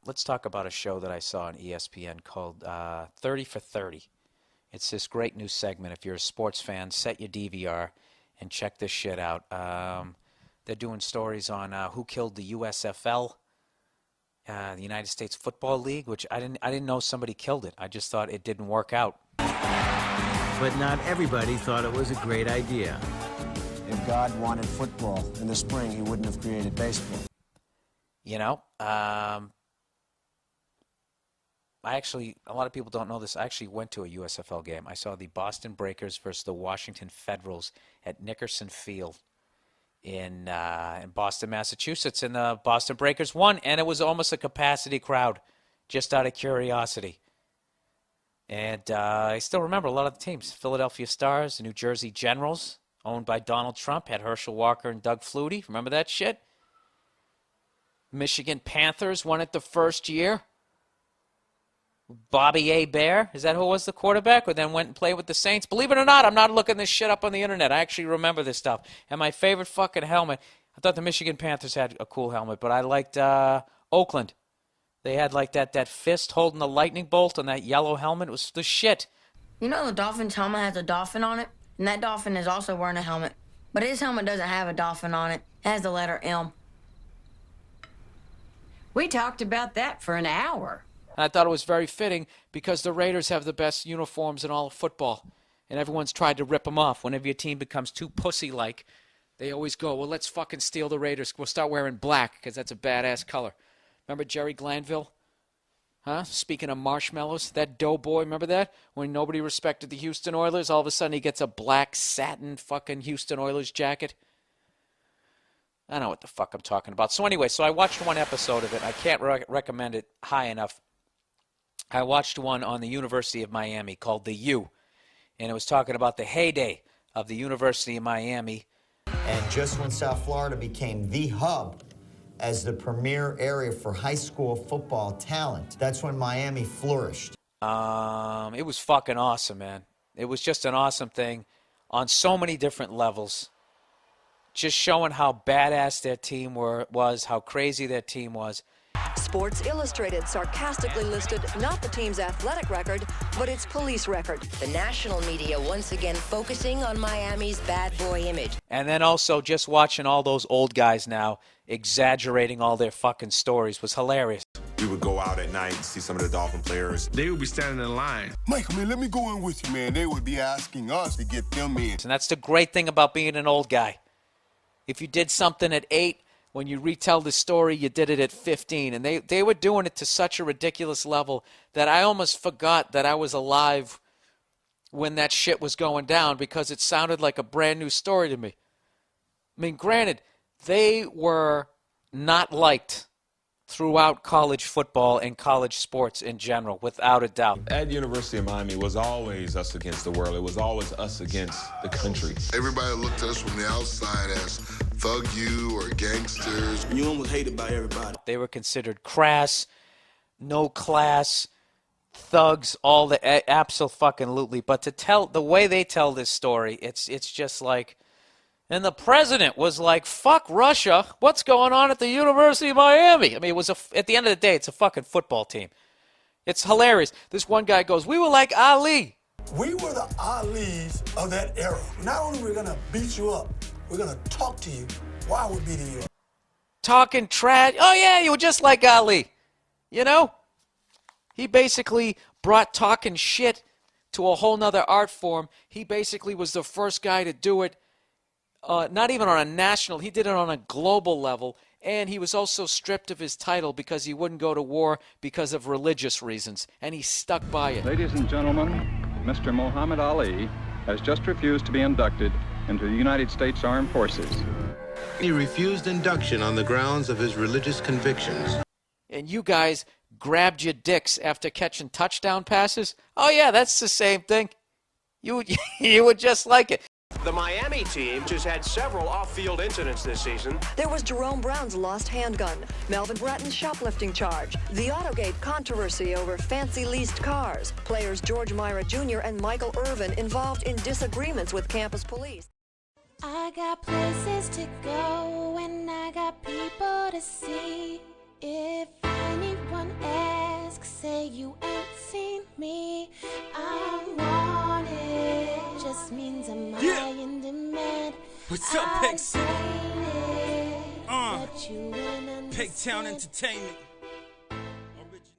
let's talk about a show that I saw on ESPN called 30 for 30. It's this great new segment. If you're a sports fan, set your DVR and check this shit out. They're doing stories on who killed the USFL, the United States Football League, which I didn't know somebody killed it. I just thought it didn't work out. But not everybody thought it was a great idea. If God wanted football in the spring, he wouldn't have created baseball. You know, a lot of people don't know this. I actually went to a USFL game. I saw the Boston Breakers versus the Washington Federals at Nickerson Field in Boston, Massachusetts. And the Boston Breakers won, and it was almost a capacity crowd, just out of curiosity. And I still remember a lot of the teams. Philadelphia Stars, the New Jersey Generals, owned by Donald Trump, had Herschel Walker and Doug Flutie. Remember that shit? Michigan Panthers won it the first year. Bobby A. Bear, is that who was the quarterback, or then went and played with the Saints? Believe it or not, I'm not looking this shit up on the internet. I actually remember this stuff. And my favorite fucking helmet, I thought the Michigan Panthers had a cool helmet, but I liked Oakland. They had like that fist holding the lightning bolt on that yellow helmet. It was the shit. You know the Dolphins helmet has a dolphin on it? And that dolphin is also wearing a helmet. But his helmet doesn't have a dolphin on it. It has the letter M. We talked about that for an hour. And I thought it was very fitting because the Raiders have the best uniforms in all of football. And everyone's tried to rip them off. Whenever your team becomes too pussy-like, they always go, well, let's fucking steal the Raiders. We'll start wearing black because that's a badass color. Remember Jerry Glanville? Huh? Speaking of marshmallows, that doughboy, remember that? When nobody respected the Houston Oilers, all of a sudden he gets a black satin fucking Houston Oilers jacket. I don't know what the fuck I'm talking about. So anyway, I watched one episode of it. I can't recommend it high enough. I watched one on the University of Miami called The U, and it was talking about the heyday of the University of Miami. And just when South Florida became the hub as the premier area for high school football talent, that's when Miami flourished. It was fucking awesome, man. It was just an awesome thing on so many different levels. Just showing how badass their team was, how crazy their team was. Sports Illustrated sarcastically listed not the team's athletic record, but its police record. The national media once again focusing on Miami's bad boy image. And then also just watching all those old guys now exaggerating all their fucking stories was hilarious. We would go out at night and see some of the Dolphin players. They would be standing in line. Michael, man, let me go in with you, man. They would be asking us to get them in. And that's the great thing about being an old guy. If you did something at 8, when you retell the story, you did it at 15. And they were doing it to such a ridiculous level that I almost forgot that I was alive when that shit was going down because it sounded like a brand new story to me. I mean, granted, they were not liked throughout college football and college sports in general, without a doubt. At University of Miami, it was always us against the world. It was always us against the country. Everybody looked at us from the outside as thug you or gangsters. UM was hated by everybody. They were considered crass, no class, thugs, all the absolutely. But to tell the way they tell this story, it's just like. And the president was like, fuck Russia. What's going on at the University of Miami? I mean, at the end of the day, it's a fucking football team. It's hilarious. This one guy goes, we were like Ali. We were the Alis of that era. Not only were we going to beat you up, we're going to talk to you while we're beating you up. Talking trash. Oh, yeah, you were just like Ali. You know? He basically brought talking shit to a whole nother art form. He basically was the first guy to do it. Not even on a national, he did it on a global level, and he was also stripped of his title because he wouldn't go to war because of religious reasons, and he stuck by it. Ladies and gentlemen, Mr. Muhammad Ali has just refused to be inducted into the United States Armed Forces. He refused induction on the grounds of his religious convictions. And you guys grabbed your dicks after catching touchdown passes? Oh yeah, that's the same thing. You would just like it. The Miami team has had several off-field incidents this season. There was Jerome Brown's lost handgun, Melvin Bratton's shoplifting charge, the Autogate controversy over fancy leased cars, players George Myra Jr. and Michael Irvin involved in disagreements with campus police. I got places to go and I got people to see. If anyone you ain't seen me. I'm wanted. Just means I'm high in demand. What's up, Pig City? But you wouldn't Pig Town understand. Entertainment.